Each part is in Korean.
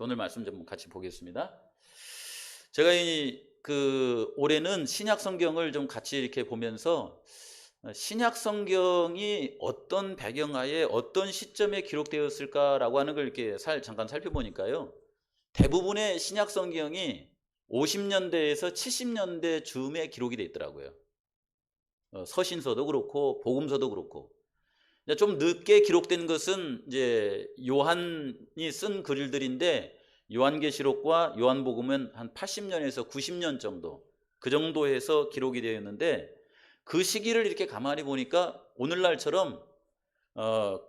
오늘 말씀 좀 같이 보겠습니다. 제가 올해는 신약 성경을 좀 같이 이렇게 보면서 신약 성경이 어떤 배경하에 어떤 시점에 기록되었을까라고 하는 걸 이렇게 잠깐 살펴보니까요. 대부분의 신약 성경이 50년대에서 70년대 즈음에 기록이 돼 있더라고요. 서신서도 그렇고 복음서도 그렇고. 좀 늦게 기록된 것은 이제 요한이 쓴 글들인데, 요한계시록과 요한복음은 한 80년에서 90년 정도, 그 정도에서 기록이 되어 있는데, 그 시기를 이렇게 가만히 보니까 오늘날처럼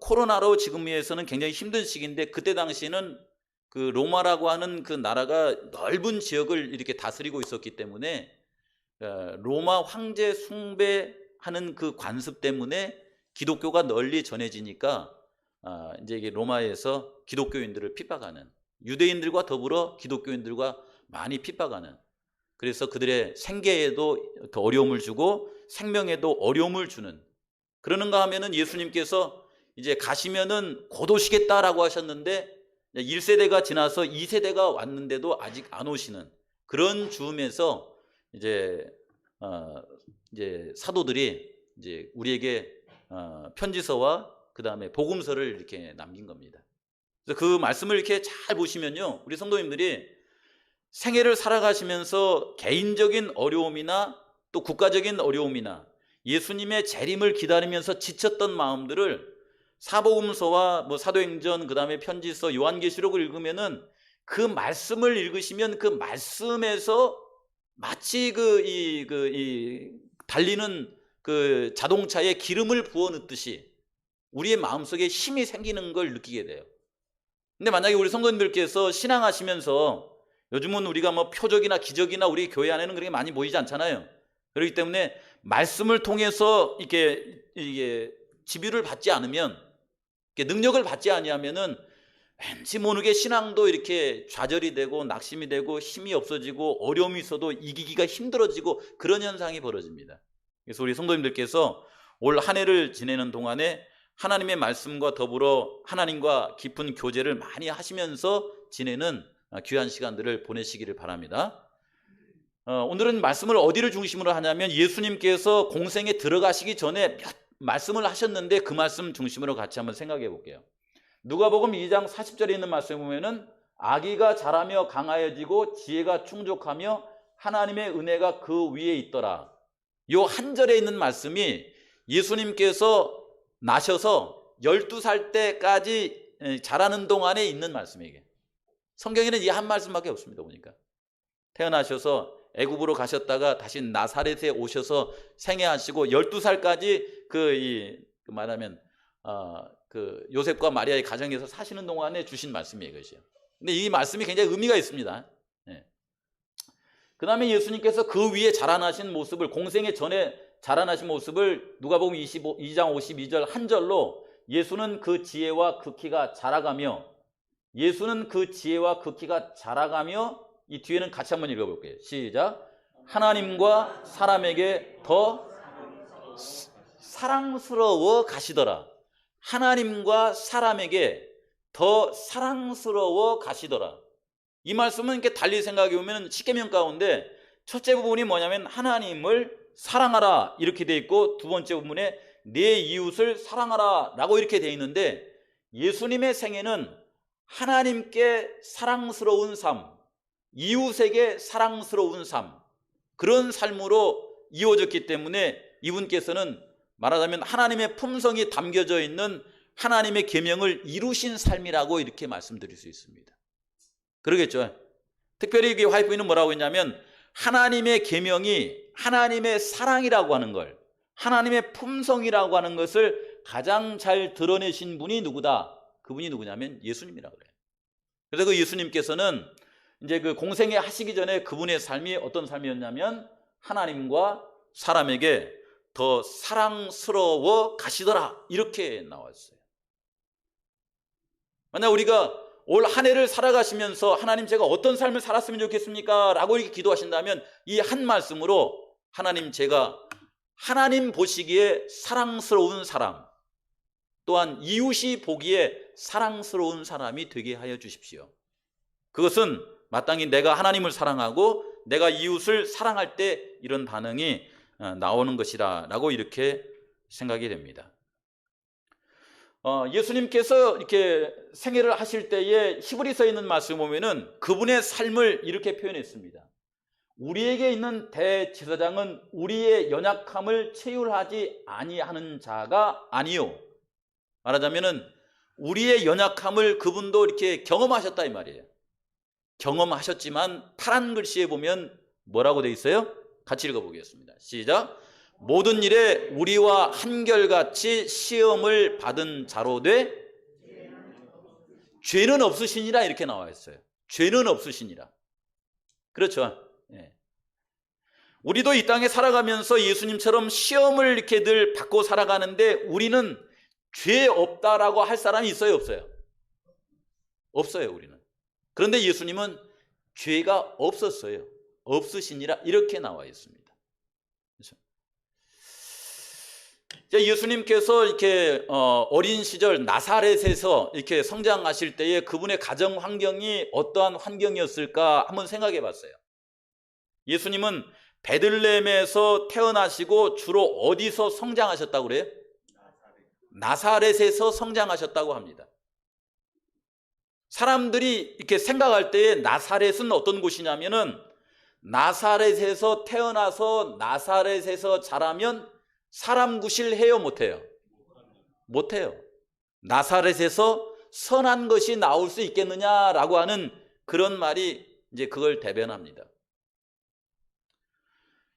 코로나로 지금에서는 굉장히 힘든 시기인데, 그때 당시에는 그 로마라고 하는 그 나라가 넓은 지역을 이렇게 다스리고 있었기 때문에 로마 황제 숭배하는 그 관습 때문에 기독교가 널리 전해지니까 이제 이게 로마에서 기독교인들을 핍박하는, 유대인들과 더불어 기독교인들과 많이 핍박하는, 그래서 그들의 생계에도 더 어려움을 주고 생명에도 어려움을 주는, 그러는가 하면은 예수님께서 이제 가시면은 곧 오시겠다라고 하셨는데 1세대가 지나서 2세대가 왔는데도 아직 안 오시는 그런 즈음에서 이제 사도들이 이제 우리에게 편지서와 그 다음에 복음서를 이렇게 남긴 겁니다. 그래서 그 말씀을 이렇게 잘 보시면요, 우리 성도님들이 생애를 살아가시면서 개인적인 어려움이나 또 국가적인 어려움이나 예수님의 재림을 기다리면서 지쳤던 마음들을 사복음서와 사도행전, 그 다음에 편지서, 요한계시록을 읽으면은 그 말씀을 읽으시면 그 말씀에서 마치 달리는 그 자동차에 기름을 부어 넣듯이 우리의 마음속에 힘이 생기는 걸 느끼게 돼요. 근데 만약에 우리 성도님들께서 신앙하시면서, 요즘은 우리가 표적이나 기적이나 우리 교회 안에는 그렇게 많이 보이지 않잖아요. 그렇기 때문에 말씀을 통해서 이게 지뷰를 받지 않으면, 능력을 받지 아니하면은 왠지 모르게 신앙도 이렇게 좌절이 되고 낙심이 되고 힘이 없어지고 어려움이 있어도 이기기가 힘들어지고 그런 현상이 벌어집니다. 그래서 우리 성도님들께서 올 한 해를 지내는 동안에 하나님의 말씀과 더불어 하나님과 깊은 교제를 많이 하시면서 지내는 귀한 시간들을 보내시기를 바랍니다. 오늘은 말씀을 어디를 중심으로 하냐면, 예수님께서 공생에 들어가시기 전에 몇 말씀을 하셨는데 그 말씀 중심으로 같이 한번 생각해 볼게요. 누가복음 2장 40절에 있는 말씀에 보면은 아기가 자라며 강하여지고 지혜가 충족하며 하나님의 은혜가 그 위에 있더라. 요 한 절에 있는 말씀이 예수님께서 나셔서 12살 때까지 자라는 동안에 있는 말씀이에요. 성경에는 이 한 말씀밖에 없습니다. 보니까 태어나셔서 애굽으로 가셨다가 다시 나사렛에 오셔서 생애하시고 12살까지 말하면 요셉과 마리아의 가정에서 사시는 동안에 주신 말씀이에요. 그것이요. 근데 이 말씀이 굉장히 의미가 있습니다. 그 다음에 예수님께서 그 위에 자라나신 모습을, 공생의 전에 자라나신 모습을 누가복음 2장 52절 한 절로, 예수는 그 지혜와 그 키가 자라가며, 예수는 그 지혜와 그 키가 자라가며, 이 뒤에는 같이 한번 읽어볼게요. 시작. 하나님과 사람에게 더 사랑스러워 가시더라. 하나님과 사람에게 더 사랑스러워 가시더라. 이 말씀은 이렇게 달리 생각해 보면 십계명 가운데 첫째 부분이 뭐냐면 하나님을 사랑하라 이렇게 돼 있고, 두 번째 부분에 내 이웃을 사랑하라 라고 이렇게 돼 있는데, 예수님의 생애는 하나님께 사랑스러운 삶, 이웃에게 사랑스러운 삶, 그런 삶으로 이루어졌기 때문에 이분께서는 말하자면 하나님의 품성이 담겨져 있는 하나님의 계명을 이루신 삶이라고 이렇게 말씀드릴 수 있습니다. 그러겠죠. 특별히 이 화이트는 뭐라고 했냐면, 하나님의 계명이 하나님의 사랑이라고 하는 걸, 하나님의 품성이라고 하는 것을 가장 잘 드러내신 분이 누구다? 그분이 누구냐면 예수님이라고 그래요. 그래서 그 예수님께서는 이제 그 공생애 하시기 전에 그분의 삶이 어떤 삶이었냐면, 하나님과 사람에게 더 사랑스러워 가시더라 이렇게 나왔어요. 만약 우리가 올 한 해를 살아가시면서 하나님 제가 어떤 삶을 살았으면 좋겠습니까? 라고 이렇게 기도하신다면, 이 한 말씀으로 하나님 제가 하나님 보시기에 사랑스러운 사람, 또한 이웃이 보기에 사랑스러운 사람이 되게 하여 주십시오. 그것은 마땅히 내가 하나님을 사랑하고 내가 이웃을 사랑할 때 이런 반응이 나오는 것이라고 이렇게 생각이 됩니다. 예수님께서 이렇게 생애를 하실 때에 히브리서에 있는 말씀 보면은 그분의 삶을 이렇게 표현했습니다. 우리에게 있는 대제사장은 우리의 연약함을 체휼하지 아니하는 자가 아니요. 말하자면은 우리의 연약함을 그분도 이렇게 경험하셨다 이 말이에요. 경험하셨지만 파란 글씨에 보면 뭐라고 돼 있어요? 같이 읽어보겠습니다. 시작. 모든 일에 우리와 한결같이 시험을 받은 자로 돼 죄는 없으시니라 이렇게 나와 있어요. 죄는 없으시니라. 그렇죠. 예. 우리도 이 땅에 살아가면서 예수님처럼 시험을 이렇게 늘 받고 살아가는데 우리는 죄 없다라고 할 사람이 있어요, 없어요? 없어요, 우리는. 그런데 예수님은 죄가 없었어요. 없으시니라 이렇게 나와 있습니다. 그렇죠? 예수님께서 이렇게 어린 시절 나사렛에서 이렇게 성장하실 때에 그분의 가정 환경이 어떠한 환경이었을까 한번 생각해 봤어요. 예수님은 베들레헴에서 태어나시고 주로 어디서 성장하셨다고 그래요? 나사렛에서 성장하셨다고 합니다. 사람들이 이렇게 생각할 때에 나사렛은 어떤 곳이냐면은 나사렛에서 태어나서 나사렛에서 자라면 사람 구실해요, 못해요? 못해요. 나사렛에서 선한 것이 나올 수 있겠느냐라고 하는 그런 말이 이제 그걸 대변합니다.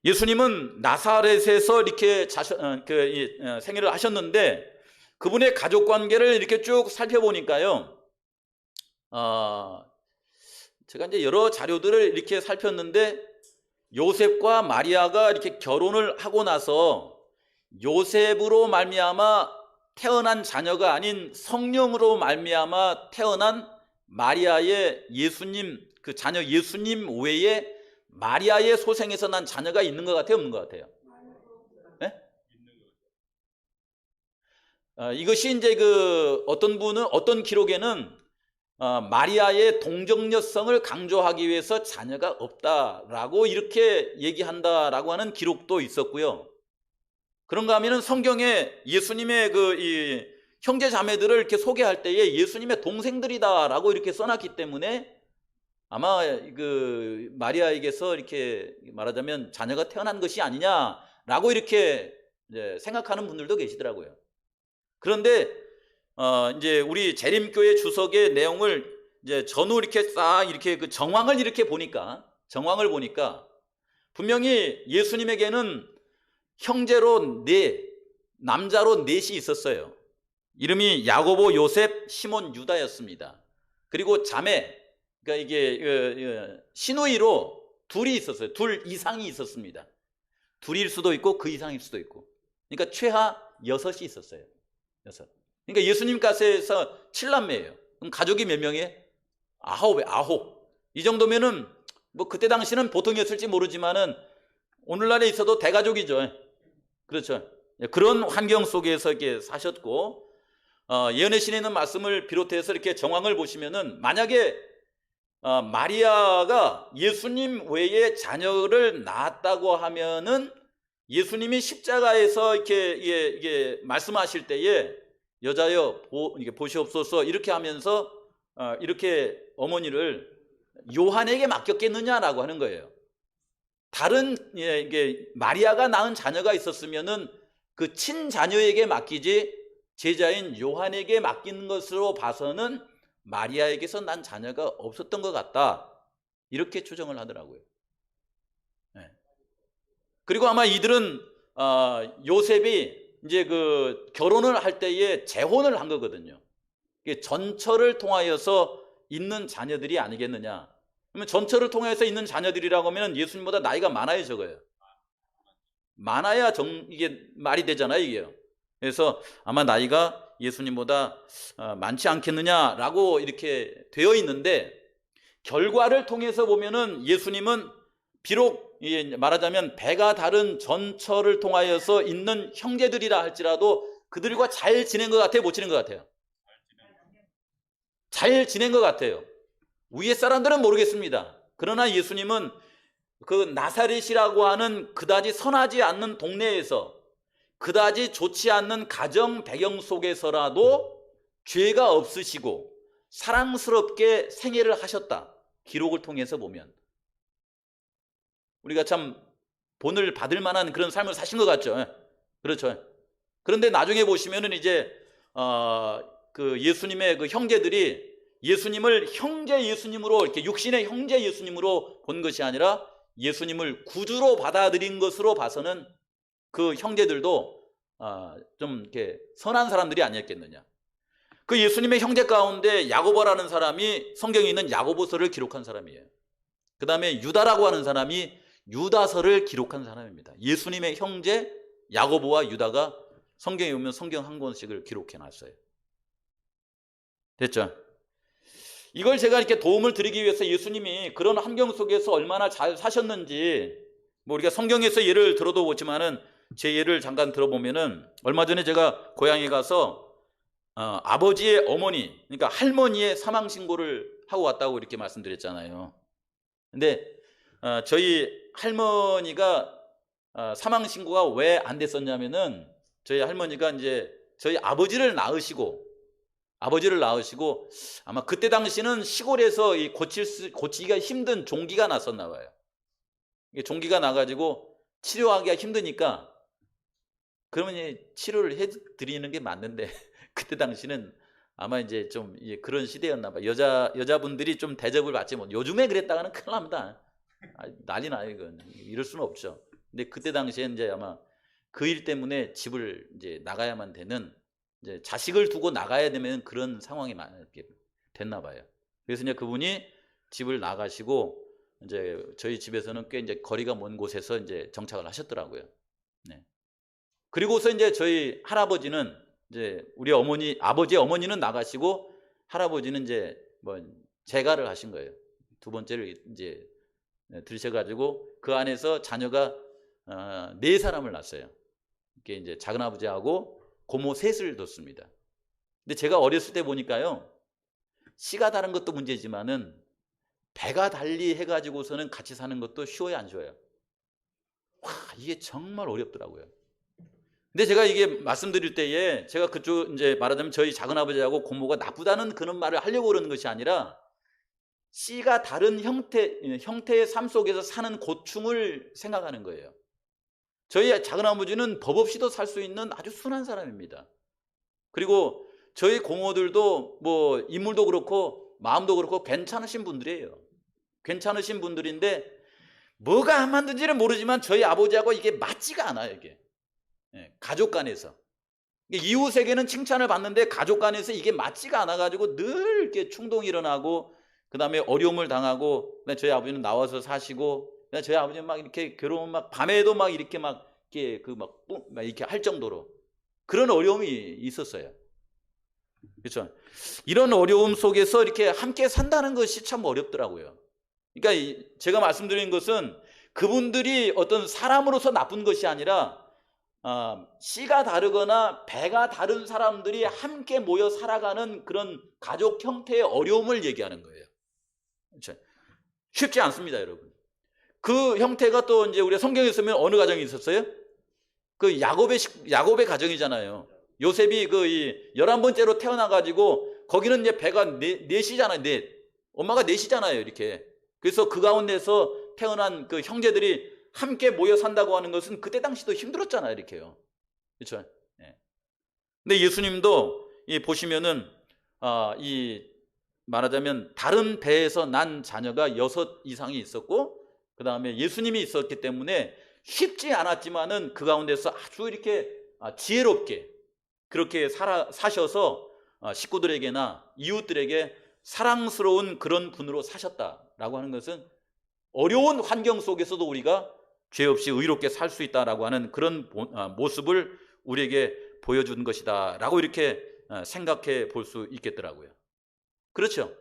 예수님은 나사렛에서 이렇게 생애를 하셨는데 그분의 가족 관계를 이렇게 쭉 살펴보니까요. 제가 이제 여러 자료들을 이렇게 살폈는데 요셉과 마리아가 이렇게 결혼을 하고 나서 요셉으로 말미암아 태어난 자녀가 아닌 성령으로 말미암아 태어난 마리아의 예수님, 그 자녀 예수님 외에 마리아의 소생에서 난 자녀가 있는 것 같아요, 없는 것 같아요? 네? 이것이 이제 어떤 분은 어떤 기록에는 마리아의 동정녀성을 강조하기 위해서 자녀가 없다라고 이렇게 얘기한다라고 하는 기록도 있었고요. 그런가 하면은 성경에 예수님의 이 형제 자매들을 이렇게 소개할 때에 예수님의 동생들이다라고 이렇게 써놨기 때문에 아마 마리아에게서 이렇게 말하자면 자녀가 태어난 것이 아니냐라고 이렇게 이제 생각하는 분들도 계시더라고요. 그런데 이제 우리 재림교회 주석의 내용을 이제 전후 이렇게 싹 이렇게 정황을 이렇게 보니까 분명히 예수님에게는 형제로 남자로 넷이 있었어요. 이름이 야고보, 요셉, 시몬, 유다였습니다. 그리고 자매, 그러니까 이게 시누이로 둘이 있었어요. 둘 이상이 있었습니다. 둘일 수도 있고 그 이상일 수도 있고. 그러니까 최하 6이 있었어요. 6. 그러니까 예수님 가세에서 7남매예요. 그럼 가족이 몇 명이에요? 9. 이 정도면은 뭐 그때 당시는 보통이었을지 모르지만은 오늘날에 있어도 대가족이죠. 그렇죠. 그런 환경 속에서 이렇게 사셨고, 예언의 신에 있는 말씀을 비롯해서 이렇게 정황을 보시면은 만약에 마리아가 예수님 외에 자녀를 낳았다고 하면은 예수님이 십자가에서 이게 말씀하실 때에 여자여 이게 보시옵소서 이렇게 하면서 이렇게 어머니를 요한에게 맡겼겠느냐라고 하는 거예요. 다른 이게 마리아가 낳은 자녀가 있었으면은 그 친자녀에게 맡기지 제자인 요한에게 맡기는 것으로 봐서는 마리아에게서 난 자녀가 없었던 것 같다. 이렇게 추정을 하더라고요. 네. 그리고 아마 이들은 요셉이 이제 결혼을 할 때에 재혼을 한 거거든요. 전처를 통하여서 있는 자녀들이 아니겠느냐. 그러면 전처를 통해서 있는 자녀들이라고 하면 예수님보다 나이가 많아요, 적어요? 많아야 이게 말이 되잖아요, 이게요. 그래서 아마 나이가 예수님보다 많지 않겠느냐라고 이렇게 되어 있는데 결과를 통해서 보면은 예수님은 비록 말하자면 배가 다른 전처를 통하여서 있는 형제들이라 할지라도 그들과 잘 지낸 것 같아요, 못 지낸 것 같아요? 잘 지낸 것 같아요. 위에 사람들은 모르겠습니다. 그러나 예수님은 그 나사렛이라고 하는 그다지 선하지 않는 동네에서, 그다지 좋지 않는 가정 배경 속에서라도 죄가 없으시고 사랑스럽게 생애를 하셨다. 기록을 통해서 보면 우리가 참 본을 받을 만한 그런 삶을 사신 것 같죠. 그렇죠. 그런데 나중에 보시면은 이제 그 예수님의 그 형제들이 예수님을 형제 예수님으로, 이렇게 육신의 형제 예수님으로 본 것이 아니라 예수님을 구주로 받아들인 것으로 봐서는 그 형제들도 좀 이렇게 선한 사람들이 아니었겠느냐. 그 예수님의 형제 가운데 야고보라는 사람이 성경에 있는 야고보서를 기록한 사람이에요. 그 다음에 유다라고 하는 사람이 유다서를 기록한 사람입니다. 예수님의 형제 야고보와 유다가 성경에 보면 성경 한 권씩을 기록해 놨어요. 됐죠? 이걸 제가 이렇게 도움을 드리기 위해서 예수님이 그런 환경 속에서 얼마나 잘 사셨는지, 뭐 우리가 성경에서 예를 들어도 보지만은 제 예를 잠깐 들어보면은, 얼마 전에 제가 고향에 가서 아버지의 어머니, 그러니까 할머니의 사망 신고를 하고 왔다고 이렇게 말씀드렸잖아요. 근데 저희 할머니가 사망 신고가 왜 안 됐었냐면은, 저희 할머니가 이제 저희 아버지를 낳으시고 아마 그때 당시는 시골에서 이 고치기가 힘든 종기가 났었나 봐요. 종기가 나가지고 치료하기가 힘드니까, 그러면 치료를 해드리는 게 맞는데 그때 당시는 아마 이제 좀 그런 시대였나 봐요. 여자분들이 좀 대접을 받지 못. 요즘에 그랬다가는 큰일 납니다. 난리 나요, 이건. 이럴 수는 없죠. 근데 그때 당시에 이제 아마 그 일 때문에 집을 이제 나가야만 되는, 이제 자식을 두고 나가야 되면 그런 상황이 됐나 봐요. 그래서 이제 그분이 집을 나가시고 이제 저희 집에서는 꽤 이제 거리가 먼 곳에서 이제 정착을 하셨더라고요. 네. 그리고서 이제 저희 할아버지는, 이제 우리 아버지의 어머니는 나가시고 할아버지는 이제 뭐 재가를 하신 거예요. 두 번째를 이제 들으셔가지고 그 안에서 자녀가 4사람을 낳았어요. 이게 이제 작은아버지하고 고모 셋을 뒀습니다. 근데 제가 어렸을 때 보니까요, 씨가 다른 것도 문제지만은 배가 달리 해가지고서는 같이 사는 것도 쉬워요, 안 쉬워요? 와, 이게 정말 어렵더라고요. 근데 제가 이게 말씀드릴 때에 제가 그쪽 이제 말하자면 저희 작은아버지하고 고모가 나쁘다는 그런 말을 하려고 그러는 것이 아니라, 씨가 다른 형태의 삶 속에서 사는 고충을 생각하는 거예요. 저희 작은아버지는 법 없이도 살 수 있는 아주 순한 사람입니다. 그리고 저희 고모들도 뭐 인물도 그렇고 마음도 그렇고 괜찮으신 분들이에요. 괜찮으신 분들인데 뭐가 안 맞는지는 모르지만 저희 아버지하고 이게 맞지가 않아요, 이게. 가족 간에서. 이웃에게는 칭찬을 받는데 가족 간에서 이게 맞지가 않아가지고 늘 이렇게 충동이 일어나고, 그 다음에 어려움을 당하고, 저희 아버지는 나와서 사시고, 저희 아버지는 막 이렇게 괴로움, 막 밤에도 막 이렇게 이렇게 할 정도로 그런 어려움이 있었어요. 그렇죠? 이런 어려움 속에서 이렇게 함께 산다는 것이 참 어렵더라고요. 그러니까 제가 말씀드린 것은 그분들이 어떤 사람으로서 나쁜 것이 아니라 씨가 다르거나 배가 다른 사람들이 함께 모여 살아가는 그런 가족 형태의 어려움을 얘기하는 거예요. 그렇죠? 쉽지 않습니다, 여러분. 그 형태가 또 이제 우리가 성경에 쓰면 어느 가정이 있었어요? 그 야곱의 가정이잖아요. 요셉이 그 11번째로 태어나가지고 거기는 이제 배가 넷이잖아요. 넷. 엄마가 넷이잖아요, 이렇게. 그래서 그 가운데서 태어난 그 형제들이 함께 모여 산다고 하는 것은 그때 당시도 힘들었잖아요, 이렇게요. 그렇죠? 예. 근데 예수님도 보시면은 말하자면 다른 배에서 난 자녀가 6 이상이 있었고, 그 다음에 예수님이 있었기 때문에 쉽지 않았지만은 그 가운데서 아주 이렇게 지혜롭게 그렇게 사셔서 식구들에게나 이웃들에게 사랑스러운 그런 분으로 사셨다라고 하는 것은 어려운 환경 속에서도 우리가 죄 없이 의롭게 살 수 있다라고 하는 그런 모습을 우리에게 보여준 것이다 라고 이렇게 생각해 볼 수 있겠더라고요. 그렇죠?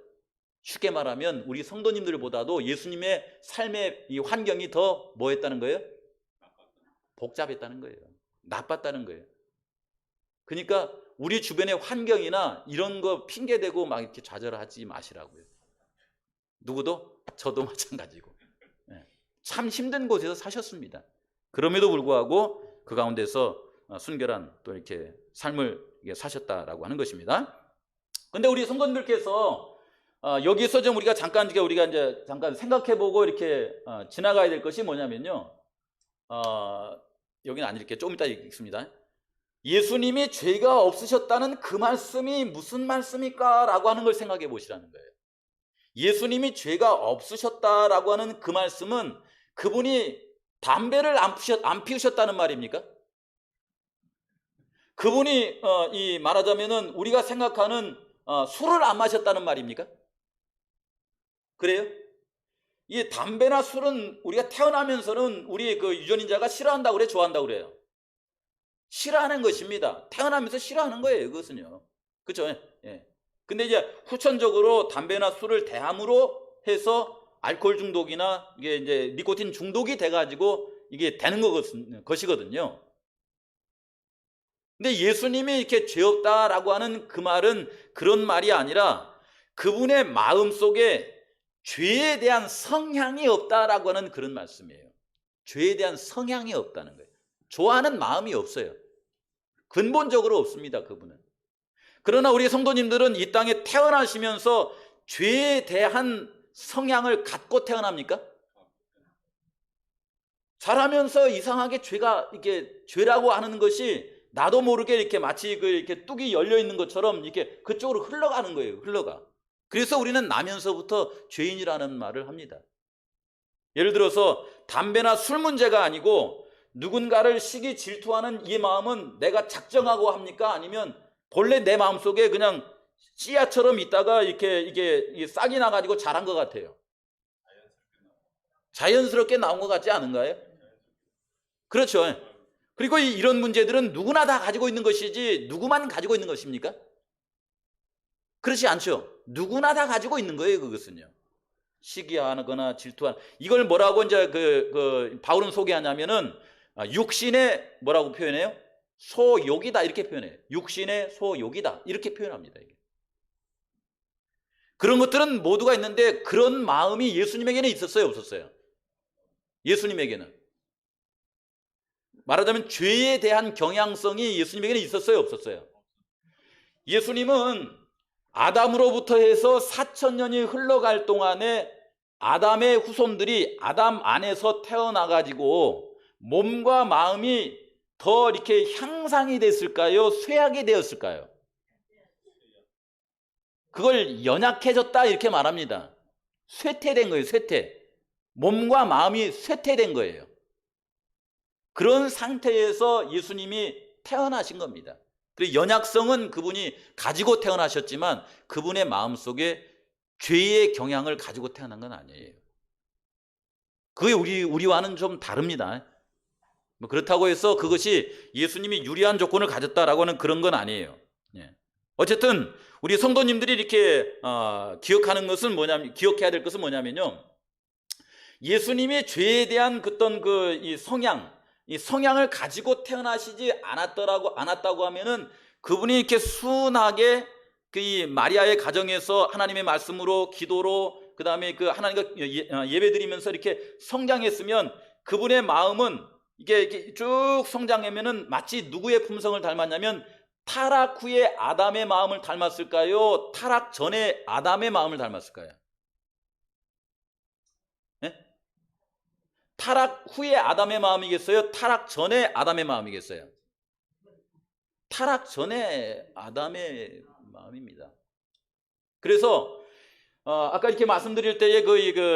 쉽게 말하면 우리 성도님들보다도 예수님의 삶의 이 환경이 더 뭐 했다는 거예요? 복잡했다는 거예요. 나빴다는 거예요. 그러니까 우리 주변의 환경이나 이런 거 핑계대고 막 이렇게 좌절하지 마시라고요. 누구도? 저도 마찬가지고. 참 힘든 곳에서 사셨습니다. 그럼에도 불구하고 그 가운데서 순결한 또 이렇게 삶을 사셨다라고 하는 것입니다. 근데 우리 성도님들께서 여기서 좀 우리가 이제 잠깐 생각해보고 이렇게 지나가야 될 것이 뭐냐면요. 여기는 안 읽을게요. 조금 이따 읽습니다. 예수님이 죄가 없으셨다는 그 말씀이 무슨 말씀일까? 라고 하는 걸 생각해 보시라는 거예요. 예수님이 죄가 없으셨다라고 하는 그 말씀은 그분이 담배를 안 피우셨다는 말입니까? 그분이 이 말하자면은 우리가 생각하는 술을 안 마셨다는 말입니까? 그래요? 이 담배나 술은 우리가 태어나면서는 우리 그 유전인자가 싫어한다고 그래, 좋아한다고 그래요? 싫어하는 것입니다. 태어나면서 싫어하는 거예요, 그것은요. 그렇죠? 예. 근데 이제 후천적으로 담배나 술을 대함으로 해서 알코올 중독이나 이게 이제 니코틴 중독이 돼가지고 이게 되는 것이거든요. 근데 예수님이 이렇게 죄 없다라고 하는 그 말은 그런 말이 아니라 그분의 마음 속에 죄에 대한 성향이 없다라고 하는 그런 말씀이에요. 죄에 대한 성향이 없다는 거예요. 좋아하는 마음이 없어요. 근본적으로 없습니다, 그분은. 그러나 우리 성도님들은 이 땅에 태어나시면서 죄에 대한 성향을 갖고 태어납니까? 자라면서 이상하게 이게 죄라고 하는 것이 나도 모르게 이렇게 마치 이렇게 뚝이 열려 있는 것처럼 이렇게 그쪽으로 흘러가는 거예요. 흘러가. 그래서 우리는 나면서부터 죄인이라는 말을 합니다. 예를 들어서 담배나 술 문제가 아니고 누군가를 시기 질투하는 이 마음은 내가 작정하고 합니까? 아니면 본래 내 마음속에 그냥 씨앗처럼 있다가 이게 싹이 나가지고 자란 것 같아요. 자연스럽게 나온 것 같지 않은가요? 그렇죠. 그리고 이런 문제들은 누구나 다 가지고 있는 것이지 누구만 가지고 있는 것입니까? 그렇지 않죠. 누구나 다 가지고 있는 거예요, 그것은요. 시기하거나 질투하는, 이걸 뭐라고 이제 바울은 소개하냐면은 육신의 뭐라고 표현해요? 소욕이다, 이렇게 표현해요. 육신의 소욕이다, 이렇게 표현합니다. 이게. 그런 것들은 모두가 있는데 그런 마음이 예수님에게는 있었어요, 없었어요? 예수님에게는. 말하자면 죄에 대한 경향성이 예수님에게는 있었어요, 없었어요? 예수님은 아담으로부터 해서 4000년이 흘러갈 동안에 아담의 후손들이 아담 안에서 태어나가지고 몸과 마음이 더 이렇게 향상이 됐을까요? 쇠하게 되었을까요? 그걸 연약해졌다 이렇게 말합니다. 쇠퇴된 거예요, 쇠퇴. 몸과 마음이 쇠퇴된 거예요. 그런 상태에서 예수님이 태어나신 겁니다. 그리고 연약성은 그분이 가지고 태어나셨지만 그분의 마음속에 죄의 경향을 가지고 태어난 건 아니에요. 그게 우리와는 좀 다릅니다. 뭐 그렇다고 해서 그것이 예수님이 유리한 조건을 가졌다라고 하는 그런 건 아니에요. 어쨌든 우리 성도님들이 이렇게 기억해야 될 것은 뭐냐면요. 예수님이 죄에 대한 이 성향을 가지고 태어나시지 않았다고 하면은 그분이 이렇게 순하게 이 마리아의 가정에서 하나님의 말씀으로 기도로 그 다음에 하나님과 예배드리면서 이렇게 성장했으면 그분의 마음은 이게 쭉 성장하면은 마치 누구의 품성을 닮았냐면 타락 후에 아담의 마음을 닮았을까요? 타락 전에 아담의 마음을 닮았을까요? 네? 타락 후에 아담의 마음이겠어요? 타락 전에 아담의 마음이겠어요? 타락 전에 아담의 마음입니다. 그래서 아까 이렇게 말씀드릴 때에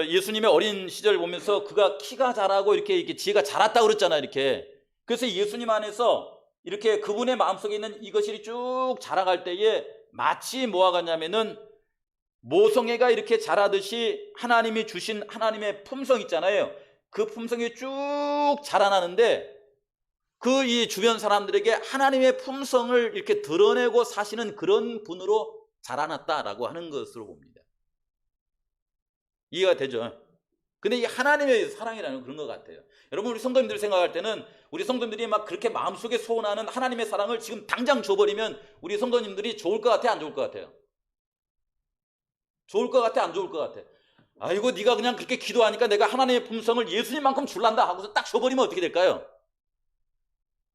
예수님의 어린 시절 보면서 그가 키가 자라고 이렇게 지혜가 자랐다고 그랬잖아요, 이렇게. 그래서 예수님 안에서 이렇게 그분의 마음속에 있는 이것이 쭉 자라갈 때에 마치 뭐와 같냐면은 모성애가 이렇게 자라듯이 하나님이 주신 하나님의 품성 있잖아요. 그 품성이 쭉 자라나는데 이 주변 사람들에게 하나님의 품성을 이렇게 드러내고 사시는 그런 분으로 자라났다라고 하는 것으로 봅니다. 이해가 되죠? 근데 이 하나님의 사랑이라는 그런 것 같아요. 여러분, 우리 성도님들 생각할 때는 우리 성도님들이 막 그렇게 마음속에 소원하는 하나님의 사랑을 지금 당장 줘버리면 우리 성도님들이 좋을 것 같아요, 안 좋을 것 같아요? 좋을 것 같아, 안 좋을 것 같아? 아이고 네가 그냥 그렇게 기도하니까 내가 하나님의 품성을 예수님만큼 줄란다 하고서 딱 줘버리면 어떻게 될까요?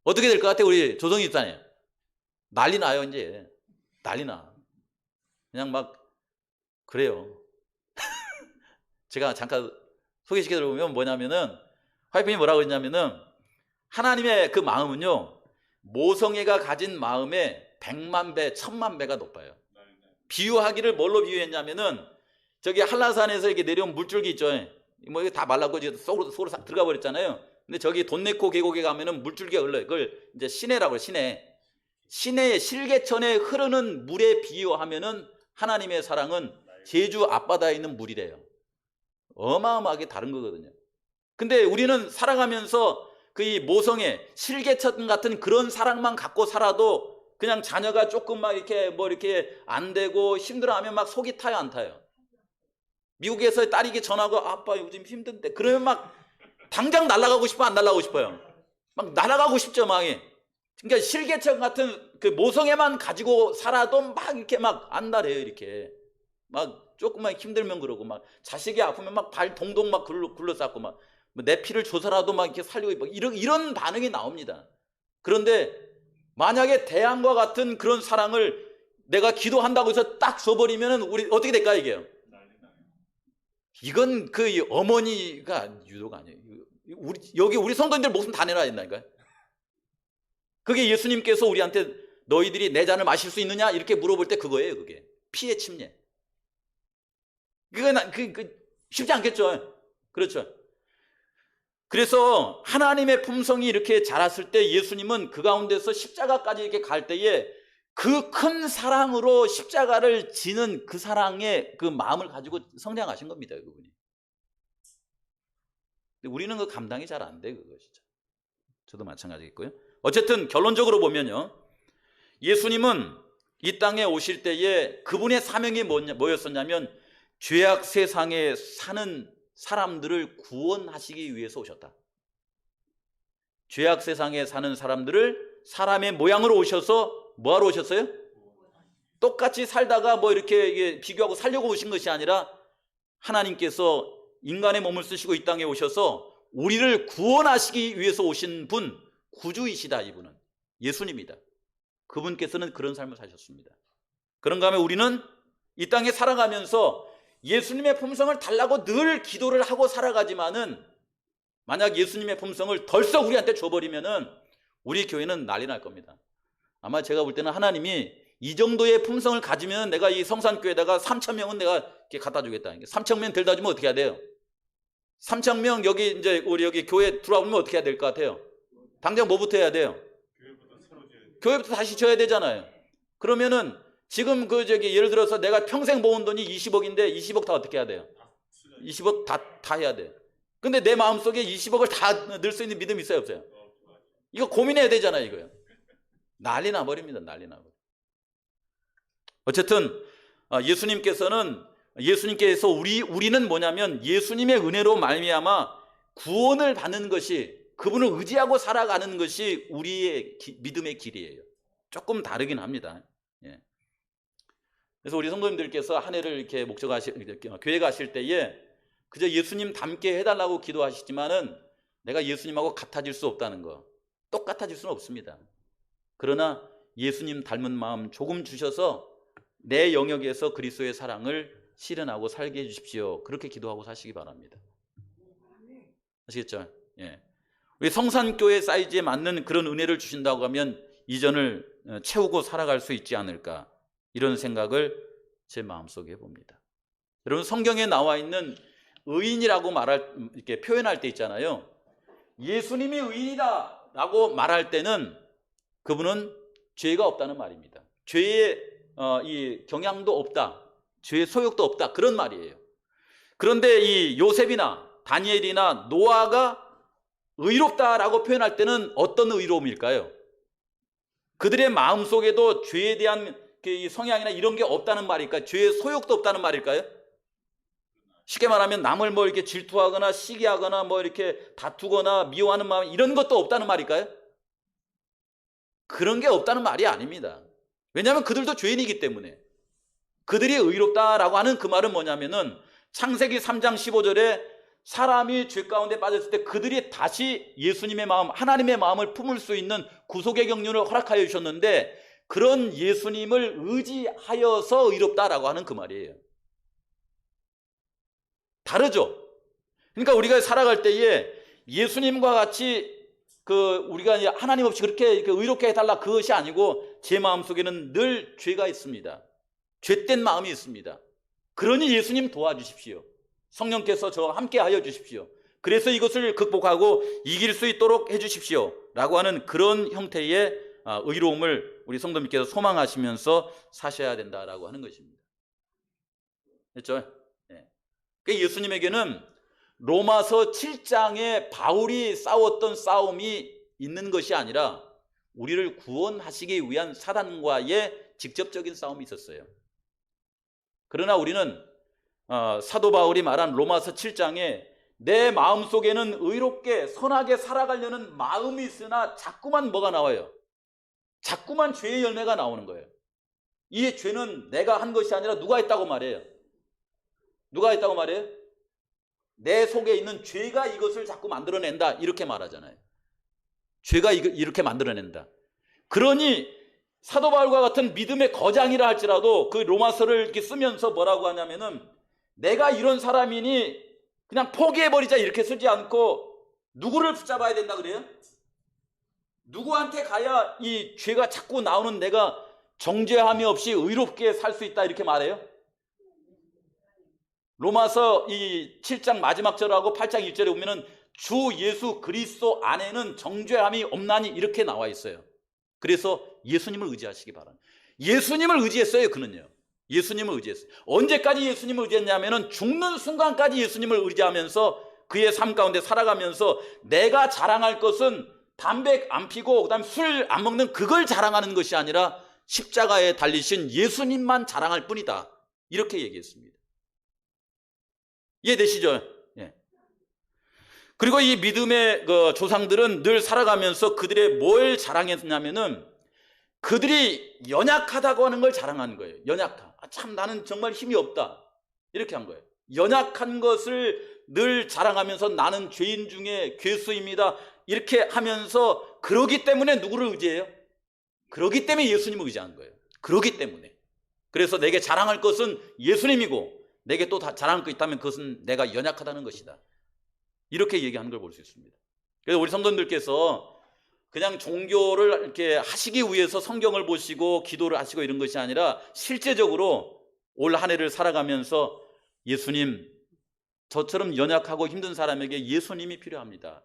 어떻게 될 것 같아요? 우리 조성희 집사님. 난리 나요 이제. 난리 나. 그냥 막 그래요. 제가 잠깐 소개시켜 드리면 뭐냐면은 화이프님이 뭐라고 했냐면은 하나님의 그 마음은요 모성애가 가진 마음의 100만 배, 1000만 배가 높아요. 비유하기를 뭘로 비유했냐면은 저기 한라산에서 이렇게 내려온 물줄기 있죠. 뭐 이게 다 말라고 속으로 들어가 버렸잖아요. 근데 저기 돈네코 계곡에 가면은 물줄기가 흘러요. 그걸 이제 시내라고 해요. 시내의 실개천에 흐르는 물에 비유하면은 하나님의 사랑은 제주 앞바다에 있는 물이래요. 어마어마하게 다른 거거든요. 근데 우리는 살아가면서 그 이 모성애, 실개천 같은 그런 사랑만 갖고 살아도 그냥 자녀가 조금 막 이렇게 뭐 이렇게 안 되고 힘들어하면 막 속이 타요, 안 타요? 미국에서 딸이 전화하고 아빠 요즘 힘든데 그러면 막 당장 날아가고 싶어, 안 날아가고 싶어요? 막 날아가고 싶죠, 막. 그러니까 실개천 같은 그 모성애만 가지고 살아도 막 이렇게 막 안달해요, 이렇게. 막 조금만 힘들면 그러고 막 자식이 아프면 막 발 동동 막 굴러쌌고 막 내 피를 줘서라도 막 이렇게 살리고 막 이런 반응이 나옵니다. 그런데 만약에 대안과 같은 그런 사랑을 내가 기도한다고 해서 딱 줘버리면 우리 어떻게 될까 이게요? 이건 그 어머니가 유도가 아니에요. 여기 우리 성도님들 목숨 다 내놔야 된다니까요. 그게 예수님께서 우리한테 너희들이 내 잔을 마실 수 있느냐 이렇게 물어볼 때 그거예요. 그게 피해 침례. 그건 쉽지 않겠죠. 그렇죠. 그래서 하나님의 품성이 이렇게 자랐을 때 예수님은 그 가운데서 십자가까지 이렇게 갈 때에 그 큰 사랑으로 십자가를 지는 그 사랑의 그 마음을 가지고 성장하신 겁니다. 그분이. 근데 우리는 그 감당이 잘 안 돼, 그거 진짜. 저도 마찬가지겠고요. 어쨌든 결론적으로 보면요. 예수님은 이 땅에 오실 때에 그분의 사명이 뭐였었냐면 죄악 세상에 사는 사람들을 구원하시기 위해서 오셨다. 죄악 세상에 사는 사람들을 사람의 모양으로 오셔서 뭐하러 오셨어요? 똑같이 살다가 뭐 이렇게 비교하고 살려고 오신 것이 아니라 하나님께서 인간의 몸을 쓰시고 이 땅에 오셔서 우리를 구원하시기 위해서 오신 분, 구주이시다. 이분은 예수님이다. 그분께서는 그런 삶을 사셨습니다. 그런가 하면 우리는 이 땅에 살아가면서 예수님의 품성을 달라고 늘 기도를 하고 살아가지만은 만약 예수님의 품성을 덜썩 우리한테 줘버리면은 우리 교회는 난리 날 겁니다. 아마 제가 볼 때는 하나님이 이 정도의 품성을 가지면 내가 이 성산교회에다가 3,000명은 내가 이렇게 갖다 주겠다. 3,000명 데려다 주면 어떻게 해야 돼요? 3,000명 여기 이제 우리 여기 교회 들어오면 어떻게 해야 될 것 같아요? 당장 뭐부터 해야 돼요? 교회부터 다시 줘야 되잖아요. 그러면은 지금 예를 들어서 내가 평생 모은 돈이 20억인데 20억 다 어떻게 해야 돼요? 20억 다 해야 돼요. 근데 내 마음속에 20억을 다 넣을 수 있는 믿음이 있어요, 없어요? 이거 고민해야 되잖아요, 이거요. 난리 나버립니다, 난리 나버려. 어쨌든 예수님께서 우리는 뭐냐면 예수님의 은혜로 말미암아 구원을 받는 것이 그분을 의지하고 살아가는 것이 우리의 믿음의 길이에요. 조금 다르긴 합니다. 예. 그래서 우리 성도님들께서 한 해를 이렇게 교회 가실 때에 그저 예수님 닮게 해달라고 기도하시지만은 내가 예수님하고 같아질 수 없다는 거, 똑같아질 수는 없습니다. 그러나 예수님 닮은 마음 조금 주셔서 내 영역에서 그리스도의 사랑을 실현하고 살게 해주십시오. 그렇게 기도하고 사시기 바랍니다. 아시겠죠? 예. 우리 성산교회 사이즈에 맞는 그런 은혜를 주신다고 하면 이전을 채우고 살아갈 수 있지 않을까, 이런 생각을 제 마음속에 해봅니다. 여러분, 성경에 나와 있는 의인이라고 이렇게 표현할 때 있잖아요. 예수님이 의인이다 라고 말할 때는 그분은 죄가 없다는 말입니다. 죄의 이 경향도 없다, 죄의 소욕도 없다, 그런 말이에요. 그런데 이 요셉이나 다니엘이나 노아가 의롭다라고 표현할 때는 어떤 의로움일까요? 그들의 마음속에도 죄에 대한 성향이나 이런 게 없다는 말일까요? 죄의 소욕도 없다는 말일까요? 쉽게 말하면 남을 뭐 이렇게 질투하거나 시기하거나 뭐 이렇게 다투거나 미워하는 마음, 이런 것도 없다는 말일까요? 그런 게 없다는 말이 아닙니다. 왜냐하면 그들도 죄인이기 때문에. 그들이 의롭다라고 하는 그 말은 뭐냐면은 창세기 3장 15절에 사람이 죄 가운데 빠졌을 때 그들이 다시 예수님의 마음, 하나님의 마음을 품을 수 있는 구속의 경륜을 허락하여 주셨는데, 그런 예수님을 의지하여서 의롭다라고 하는 그 말이에요. 다르죠? 그러니까 우리가 살아갈 때에 예수님과 같이 우리가 하나님 없이 그렇게 의롭게 해달라, 그것이 아니고 제 마음속에는 늘 죄가 있습니다. 죄된 마음이 있습니다. 그러니 예수님 도와주십시오. 성령께서 저와 함께 하여 주십시오. 그래서 이것을 극복하고 이길 수 있도록 해주십시오 라고 하는 그런 형태의 의로움을 우리 성도님께서 소망하시면서 사셔야 된다라고 하는 것입니다. 됐죠? 네. 예수님에게는 로마서 7장에 바울이 싸웠던 싸움이 있는 것이 아니라 우리를 구원하시기 위한 사단과의 직접적인 싸움이 있었어요. 그러나 우리는 사도 바울이 말한 로마서 7장에 내 마음속에는 의롭게 선하게 살아가려는 마음이 있으나 자꾸만 뭐가 나와요? 자꾸만 죄의 열매가 나오는 거예요. 이 죄는 내가 한 것이 아니라 누가 했다고 말해요? 누가 했다고 말해요? 내 속에 있는 죄가 이것을 자꾸 만들어낸다, 이렇게 말하잖아요. 죄가 이렇게 만들어낸다. 그러니 사도 바울과 같은 믿음의 거장이라 할지라도 그 로마서를 이렇게 쓰면서 뭐라고 하냐면은, 내가 이런 사람이니 그냥 포기해버리자 이렇게 쓰지 않고 누구를 붙잡아야 된다 그래요? 누구한테 가야 이 죄가 자꾸 나오는 내가 정죄함이 없이 의롭게 살 수 있다, 이렇게 말해요? 로마서 이 7장 마지막 절하고 8장 1절에 보면은 주 예수 그리스도 안에는 정죄함이 없나니, 이렇게 나와 있어요. 그래서 예수님을 의지하시기 바랍니다. 예수님을 의지했어요. 그는요, 예수님을 의지했어요. 언제까지 예수님을 의지했냐면은 죽는 순간까지 예수님을 의지하면서 그의 삶 가운데 살아가면서 내가 자랑할 것은 담배 안 피고 그다음에 술 안 먹는 그걸 자랑하는 것이 아니라 십자가에 달리신 예수님만 자랑할 뿐이다, 이렇게 얘기했습니다. 이해되시죠? 예. 그리고 이 믿음의 조상들은 늘 살아가면서 그들의 뭘 자랑했냐면은 그들이 연약하다고 하는 걸 자랑하는 거예요. 연약하. 참 나는 정말 힘이 없다, 이렇게 한 거예요. 연약한 것을 늘 자랑하면서 나는 죄인 중에 괴수입니다, 이렇게 하면서, 그러기 때문에 누구를 의지해요? 그러기 때문에 예수님을 의지하는 거예요. 그러기 때문에. 그래서 내게 자랑할 것은 예수님이고 내게 또 자랑할 거 있다면 그것은 내가 연약하다는 것이다, 이렇게 얘기하는 걸 볼 수 있습니다. 그래서 우리 성도님들께서 그냥 종교를 이렇게 하시기 위해서 성경을 보시고 기도를 하시고 이런 것이 아니라 실제적으로 올 한 해를 살아가면서 예수님, 저처럼 연약하고 힘든 사람에게 예수님이 필요합니다.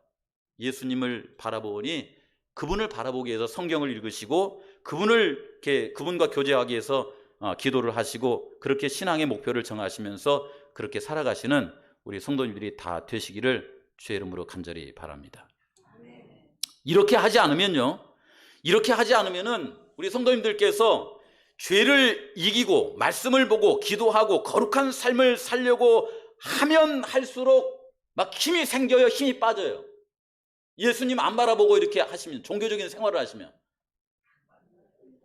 예수님을 바라보니 그분을 바라보기 위해서 성경을 읽으시고 그분과 교제하기 위해서 기도를 하시고 그렇게 신앙의 목표를 정하시면서 그렇게 살아가시는 우리 성도님들이 다 되시기를 주의 이름으로 간절히 바랍니다. 이렇게 하지 않으면요, 이렇게 하지 않으면은 우리 성도님들께서 죄를 이기고 말씀을 보고 기도하고 거룩한 삶을 살려고 하면 할수록 막 힘이 생겨요, 힘이 빠져요. 예수님 안 바라보고 이렇게 하시면, 종교적인 생활을 하시면,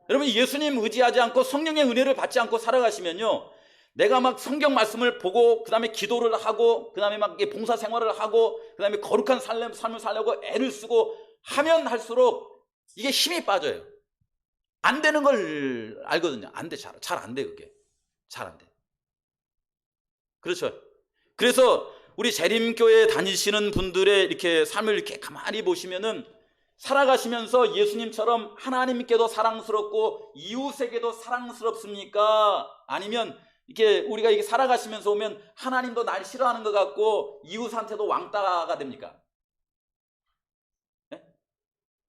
여러분 예수님 의지하지 않고 성령의 은혜를 받지 않고 살아가시면요, 내가 막 성경 말씀을 보고 그 다음에 기도를 하고 그 다음에 막 봉사 생활을 하고 그 다음에 거룩한 삶을 살려고 애를 쓰고 하면 할수록 이게 힘이 빠져요. 안 되는 걸 알거든요. 안 돼, 잘 안 돼, 그게 잘 안 돼. 그렇죠. 그래서 우리 재림교회 다니시는 분들의 이렇게 삶을 이렇게 가만히 보시면은 살아가시면서 예수님처럼 하나님께도 사랑스럽고 이웃에게도 사랑스럽습니까? 아니면 이렇게 우리가 이게 살아가시면서 오면 하나님도 날 싫어하는 것 같고 이웃한테도 왕따가 됩니까? 네?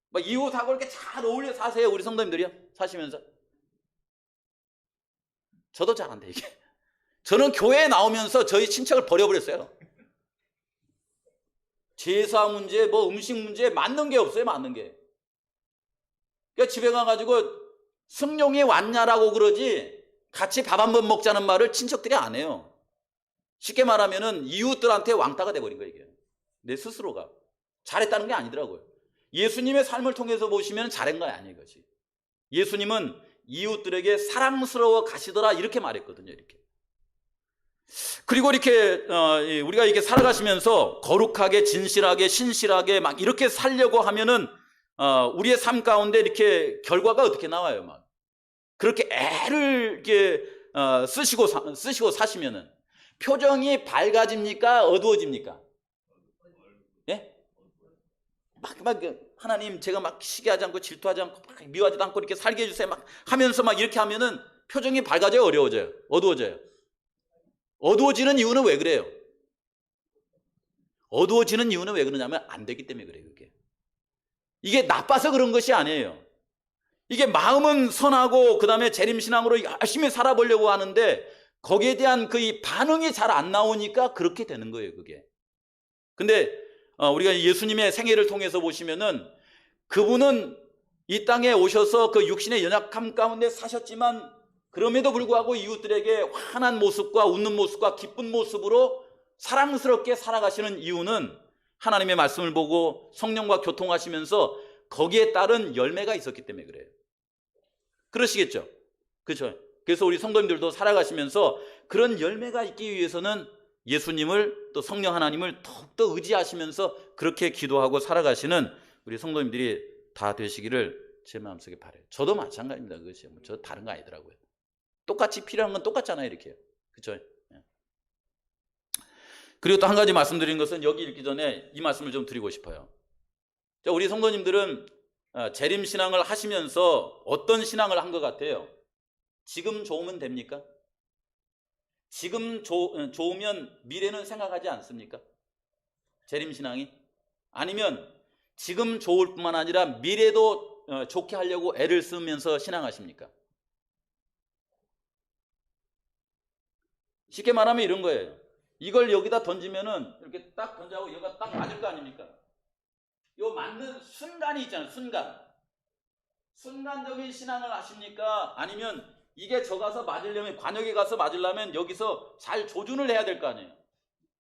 막 이웃하고 이렇게 잘 어울려 사세요, 우리 성도님들이요? 사시면서? 저도 잘 안 돼, 이게. 저는 교회에 나오면서 저희 친척을 버려버렸어요. 제사 문제, 뭐 음식 문제 맞는 게 없어요, 맞는 게. 그러니까 집에 가가지고 성령이 왔냐라고 그러지 같이 밥 한 번 먹자는 말을 친척들이 안 해요. 쉽게 말하면은 이웃들한테 왕따가 돼버린 거예요, 이게. 내 스스로가. 잘했다는 게 아니더라고요. 예수님의 삶을 통해서 보시면 잘한 거 아니에요, 이것이. 예수님은 이웃들에게 사랑스러워 가시더라, 이렇게 말했거든요, 이렇게. 그리고 이렇게 우리가 이렇게 살아가시면서 거룩하게, 진실하게, 신실하게 막 이렇게 살려고 하면은 우리의 삶 가운데 이렇게 결과가 어떻게 나와요? 막 그렇게 애를 이렇게 쓰시고 사시면은 표정이 밝아집니까? 어두워집니까? 예? 막 하나님 제가 막 시기하지 않고 질투하지 않고 막 미워하지도 않고 이렇게 살게 해주세요. 막 하면서 막 이렇게 하면은 표정이 밝아져요? 어려워져요? 어두워져요? 어두워지는 이유는 왜 그래요? 어두워지는 이유는 왜 그러냐면 안 되기 때문에 그래요. 이게 나빠서 그런 것이 아니에요. 이게 마음은 선하고 그 다음에 재림신앙으로 열심히 살아보려고 하는데 거기에 대한 그 이 반응이 잘 안 나오니까 그렇게 되는 거예요. 그게. 근데 우리가 예수님의 생애를 통해서 보시면은 그분은 이 땅에 오셔서 그 육신의 연약함 가운데 사셨지만 그럼에도 불구하고 이웃들에게 환한 모습과 웃는 모습과 기쁜 모습으로 사랑스럽게 살아가시는 이유는 하나님의 말씀을 보고 성령과 교통하시면서 거기에 따른 열매가 있었기 때문에 그래요. 그러시겠죠? 그렇죠? 그래서 우리 성도님들도 살아가시면서 그런 열매가 있기 위해서는 예수님을 또 성령 하나님을 더욱더 의지하시면서 그렇게 기도하고 살아가시는 우리 성도님들이 다 되시기를 제 마음속에 바라요. 저도 마찬가지입니다. 그것이 저 다른 거 아니더라고요. 똑같이 필요한 건 똑같잖아요. 이렇게. 그렇죠? 그리고 또 한 가지 말씀드린 것은 여기 읽기 전에 이 말씀을 좀 드리고 싶어요. 자, 우리 성도님들은 재림신앙을 하시면서 어떤 신앙을 한 것 같아요? 지금 좋으면 됩니까? 지금 좋으면 미래는 생각하지 않습니까? 재림신앙이? 아니면 지금 좋을 뿐만 아니라 미래도 좋게 하려고 애를 쓰면서 신앙하십니까? 쉽게 말하면 이런 거예요. 이걸 여기다 던지면은 이렇게 딱 던져고 여기가 딱 맞을 거 아닙니까? 요 맞는 순간이 있잖아요. 순간적인 신앙을 하십니까? 아니면 이게 저 가서 맞으려면, 관역에 가서 맞으려면 여기서 잘 조준을 해야 될 거 아니에요.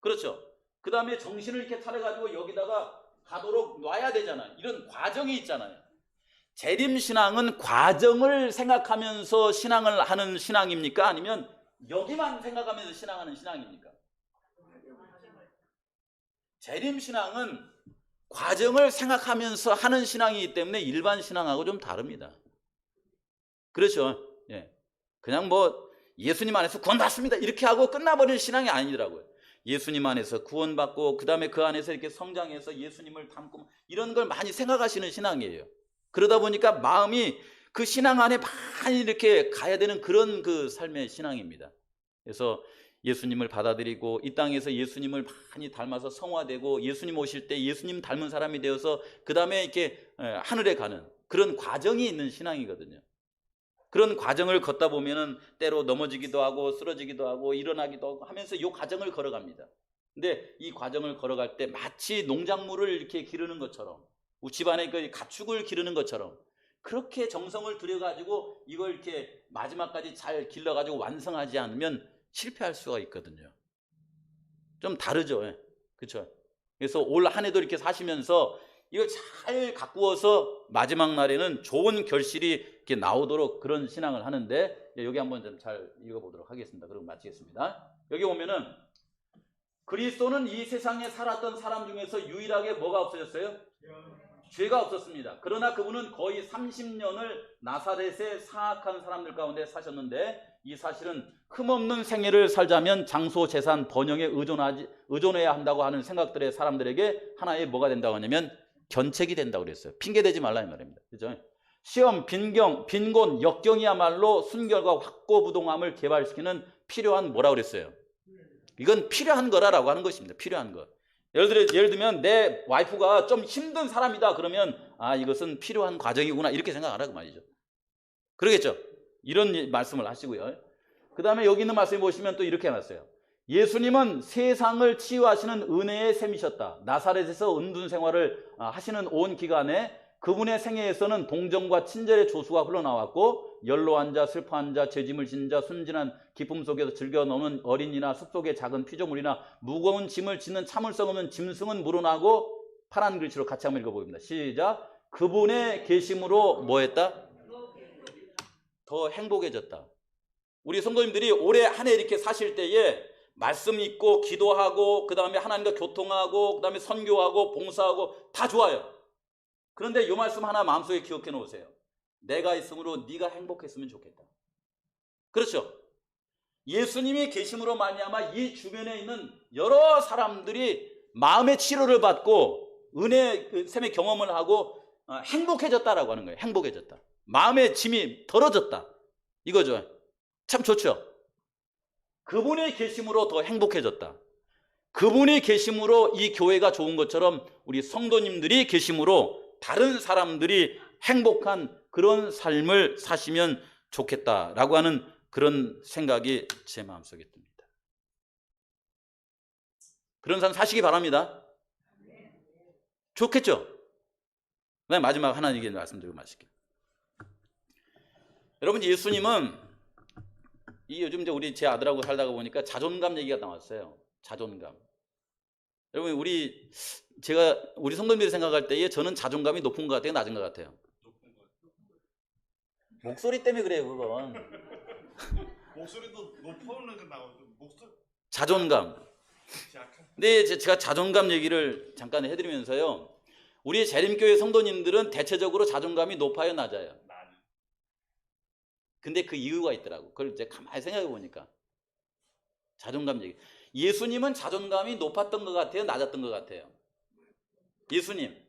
그렇죠? 그 다음에 정신을 이렇게 차려가지고 여기다가 가도록 놔야 되잖아요. 이런 과정이 있잖아요. 재림신앙은 과정을 생각하면서 신앙을 하는 신앙입니까? 아니면 여기만 생각하면서 신앙하는 신앙입니까? 재림신앙은 과정을 생각하면서 하는 신앙이기 때문에 일반 신앙하고 좀 다릅니다. 그렇죠? 예. 그냥 뭐 예수님 안에서 구원받습니다 이렇게 하고 끝나버리는 신앙이 아니더라고요. 예수님 안에서 구원받고 그 다음에 그 안에서 이렇게 성장해서 예수님을 닮고 이런 걸 많이 생각하시는 신앙이에요. 그러다 보니까 마음이 그 신앙 안에 많이 이렇게 가야 되는 그런 그 삶의 신앙입니다. 그래서 예수님을 받아들이고 이 땅에서 예수님을 많이 닮아서 성화되고 예수님 오실 때 예수님 닮은 사람이 되어서 그 다음에 이렇게 하늘에 가는 그런 과정이 있는 신앙이거든요. 그런 과정을 걷다 보면은 때로 넘어지기도 하고 쓰러지기도 하고 일어나기도 하고 하면서 이 과정을 걸어갑니다. 근데 이 과정을 걸어갈 때 마치 농작물을 이렇게 기르는 것처럼 집안에 그 가축을 기르는 것처럼 그렇게 정성을 들여가지고 이걸 이렇게 마지막까지 잘 길러가지고 완성하지 않으면 실패할 수가 있거든요. 좀 다르죠. 그렇죠? 그래서 올 한 해도 이렇게 사시면서 이걸 잘 가꾸어서 마지막 날에는 좋은 결실이 이렇게 나오도록 그런 신앙을 하는데 여기 한번 좀 잘 읽어보도록 하겠습니다. 그럼 마치겠습니다. 여기 보면은 그리스도는 이 세상에 살았던 사람 중에서 유일하게 뭐가 없어졌어요? 죄가 없었습니다. 그러나 그분은 거의 30년을 나사렛의 사악한 사람들 가운데 사셨는데 이 사실은 흠없는 생애를 살자면 장소, 재산, 번영에 의존해야 한다고 하는 생각들의 사람들에게 하나의 뭐가 된다고 하냐면 견책이 된다고 그랬어요. 핑계대지 말라 이 말입니다. 그죠? 시험, 빈곤, 역경이야말로 순결과 확고부동함을 개발시키는 필요한 뭐라고 그랬어요? 이건 필요한 거라고 하는 것입니다. 필요한 것. 예를 들면 내 와이프가 좀 힘든 사람이다 그러면 이것은 필요한 과정이구나 이렇게 생각하라고 말이죠. 그러겠죠? 이런 말씀을 하시고요. 그 다음에 여기 있는 말씀을 보시면 또 이렇게 해놨어요. 예수님은 세상을 치유하시는 은혜의 셈이셨다. 나사렛에서 은둔 생활을 하시는 온 기간에 그분의 생애에서는 동정과 친절의 조수가 흘러나왔고 연로한 자, 슬퍼한 자, 죄짐을 진 자, 순진한 기쁨 속에서 즐겨 노는 어린이나 숲속의 작은 피조물이나 무거운 짐을 짓는 참을성 없는 짐승은 물어나고 파란 글씨로 같이 한번 읽어보겠습니다. 시작. 그분의 계심으로 뭐했다? 더 행복해졌다. 우리 성도님들이 올해 한 해 이렇게 사실 때에 말씀 읽고 기도하고 그 다음에 하나님과 교통하고 그 다음에 선교하고 봉사하고 다 좋아요. 그런데 이 말씀 하나 마음속에 기억해 놓으세요. 내가 있으므로 네가 행복했으면 좋겠다. 그렇죠? 예수님이 계심으로 말미암아 이 주변에 있는 여러 사람들이 마음의 치료를 받고 은혜 샘의 경험을 하고 행복해졌다라고 하는 거예요. 행복해졌다. 마음의 짐이 덜어졌다. 이거죠. 참 좋죠. 그분이 계심으로 더 행복해졌다. 그분이 계심으로 이 교회가 좋은 것처럼 우리 성도님들이 계심으로 다른 사람들이 행복한 그런 삶을 사시면 좋겠다라고 하는 그런 생각이 제 마음속에 듭니다. 그런 삶 사시기 바랍니다. 좋겠죠? 그다음에 마지막 하나 얘기 말씀드리고 마실게요. 여러분, 예수님은 요즘 이제 우리 제 아들하고 살다가 보니까 자존감 얘기가 나왔어요. 자존감. 여러분, 우리 성도님들이 생각할 때에 저는 자존감이 높은 것 같아요, 낮은 것 같아요? 목소리 때문에 그래요, 그건. 목소리도 높은 게 나오죠. 자존감. 근데 제가 자존감 얘기를 잠깐 해드리면서요. 우리 재림교회 성도님들은 대체적으로 자존감이 높아요, 낮아요? 근데 그 이유가 있더라고. 그걸 이제 가만히 생각해 보니까. 자존감 얘기. 예수님은 자존감이 높았던 것 같아요, 낮았던 것 같아요? 예수님.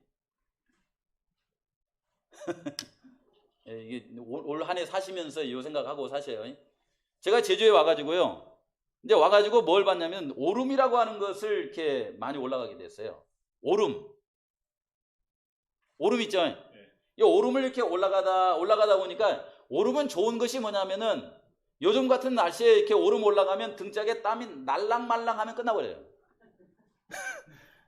이게 올 한 해 사시면서 이 생각하고 사셔요. 제가 제주에 와가지고요. 이제 와가지고 뭘 봤냐면 오름이라고 하는 것을 이렇게 많이 올라가게 됐어요. 오름 있죠. 이 오름을 이렇게 올라가다 보니까 오름은 좋은 것이 뭐냐면은 요즘 같은 날씨에 이렇게 오름 올라가면 등짝에 땀이 날랑말랑하면 끝나버려요.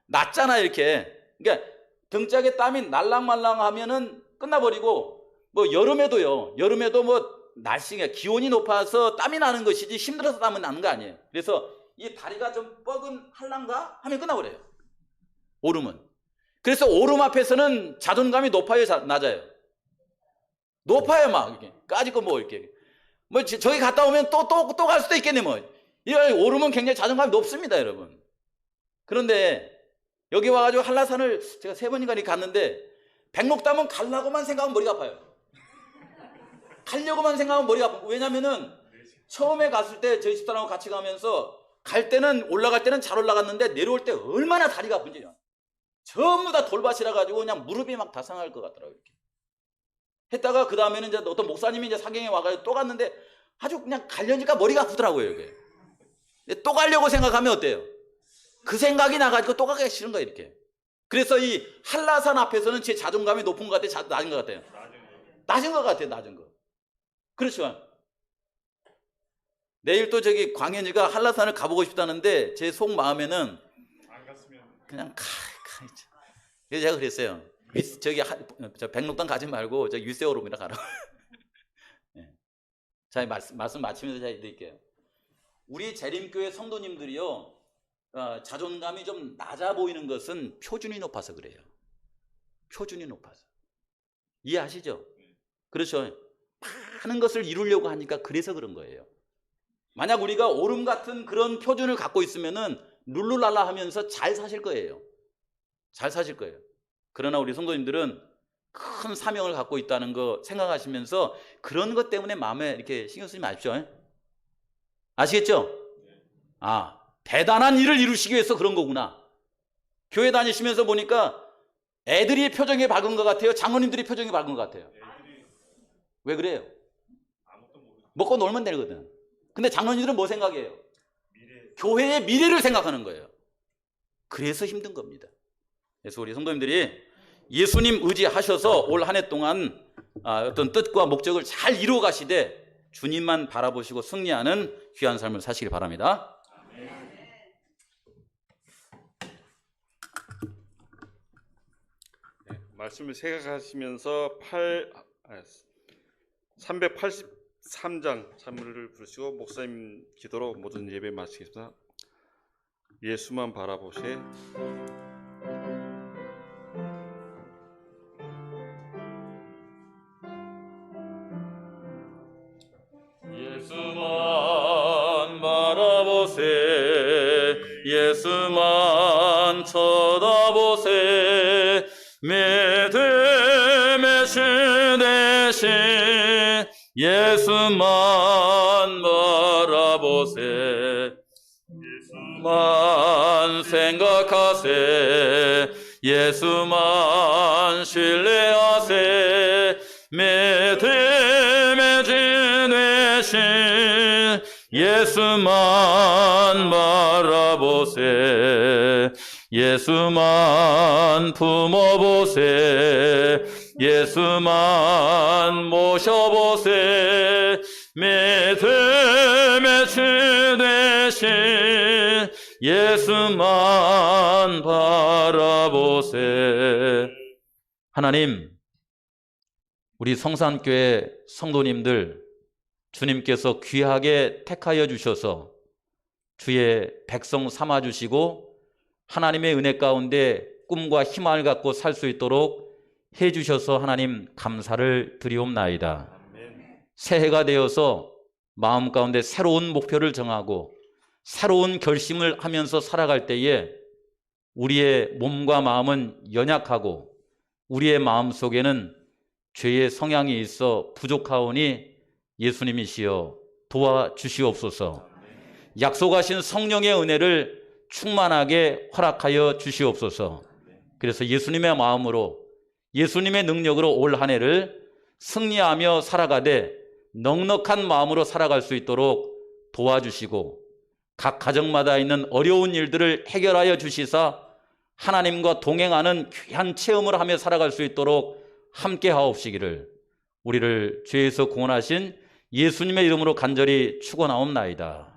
낮잖아 이렇게. 그러니까 등짝에 땀이 날랑말랑하면은 끝나버리고 뭐 여름에도 뭐 날씨가 기온이 높아서 땀이 나는 것이지 힘들어서 땀은 나는 거 아니에요. 그래서 이 다리가 좀 뻐근할란가 하면 끝나버려요. 오름은. 그래서 오름 앞에서는 자존감이 높아요, 낮아요? 높아요. 막 이렇게 까짓거 뭐 이렇게 뭐 저기 갔다 오면 또 갈 수도 있겠네 뭐. 이런 오름은 굉장히 자존감이 높습니다, 여러분. 그런데 여기 와가지고 한라산을 제가 3번인가 이렇게 갔는데 백록담은 가려고만 생각하면 머리가 아파요. 가려고만 생각하면 머리가 아파요. 왜냐면은 처음에 갔을 때 저희 집사람하고 같이 가면서 올라갈 때는 잘 올라갔는데 내려올 때 얼마나 다리가 아픈지 전부 다 돌밭이라 가지고 그냥 무릎이 막 다 상할 것 같더라고요. 이렇게 했다가 그 다음에는 이제 어떤 목사님이 이제 사경에 와가지고 또 갔는데 아주 그냥 가려니까 머리가 아프더라고요. 이게 또 가려고 생각하면 어때요? 그 생각이 나가지고 또 가기 싫은 거예요. 이렇게. 그래서 이 한라산 앞에서는 제 자존감이 높은 것 같아요, 낮은 것 같아요? 낮은 것 같아요. 낮은 거. 그렇죠. 내일 또 저기 광현이가 한라산을 가보고 싶다는데 제 속마음에는 그냥 그래서 제가 그랬어요. 저기 저 백록당 가지 말고 저기 윗세오름이나 가라고. 네. 자, 말씀 마치면서 제가 드릴게요. 우리 재림교회 성도님들이요, 자존감이 좀 낮아 보이는 것은 표준이 높아서 그래요. 표준이 높아서. 이해하시죠? 그렇죠. 많은 것을 이루려고 하니까 그래서 그런 거예요. 만약 우리가 오름 같은 그런 표준을 갖고 있으면은 룰루랄라 하면서 잘 사실 거예요. 잘 사실 거예요. 그러나 우리 성도님들은 큰 사명을 갖고 있다는 거 생각하시면서 그런 것 때문에 마음에 이렇게 신경 쓰지 마십시오. 아시겠죠? 대단한 일을 이루시기 위해서 그런 거구나. 교회 다니시면서 보니까 애들이 표정이 밝은 것 같아요? 장로님들이 표정이 밝은 것 같아요? 왜 그래요? 먹고 놀면 되거든. 근데 장로님들은 뭐 생각해요? 교회의 미래를 생각하는 거예요. 그래서 힘든 겁니다. 그래서 우리 성도님들이 예수님 의지하셔서 올 한 해 동안 어떤 뜻과 목적을 잘 이루어 가시되 주님만 바라보시고 승리하는 귀한 삶을 사시길 바랍니다. 네, 말씀을 생각하시면서 383장 찬물을 부르시고 목사님 기도로 모든 예배 마치겠습니다. 예수만 바라보세. 예수만 바라보세. 쳐다보세 믿음의 주 되신 예수만 바라보세 예수만 생각하세 예수만 신뢰하세 믿음의 주 되신 예수만 바라보세 예수만 품어보세 예수만 모셔보세 믿음의 주 되신 예수만 바라보세. 하나님, 우리 성산교회 성도님들 주님께서 귀하게 택하여 주셔서 주의 백성 삼아주시고 하나님의 은혜 가운데 꿈과 희망을 갖고 살 수 있도록 해주셔서 하나님 감사를 드리옵나이다. 새해가 되어서 마음 가운데 새로운 목표를 정하고 새로운 결심을 하면서 살아갈 때에 우리의 몸과 마음은 연약하고 우리의 마음 속에는 죄의 성향이 있어 부족하오니 예수님이시여 도와주시옵소서. 약속하신 성령의 은혜를 충만하게 허락하여 주시옵소서. 그래서 예수님의 마음으로 예수님의 능력으로 올 한 해를 승리하며 살아가되 넉넉한 마음으로 살아갈 수 있도록 도와주시고 각 가정마다 있는 어려운 일들을 해결하여 주시사 하나님과 동행하는 귀한 체험을 하며 살아갈 수 있도록 함께 하옵시기를 우리를 죄에서 구원하신 예수님의 이름으로 간절히 축원하옵나이다.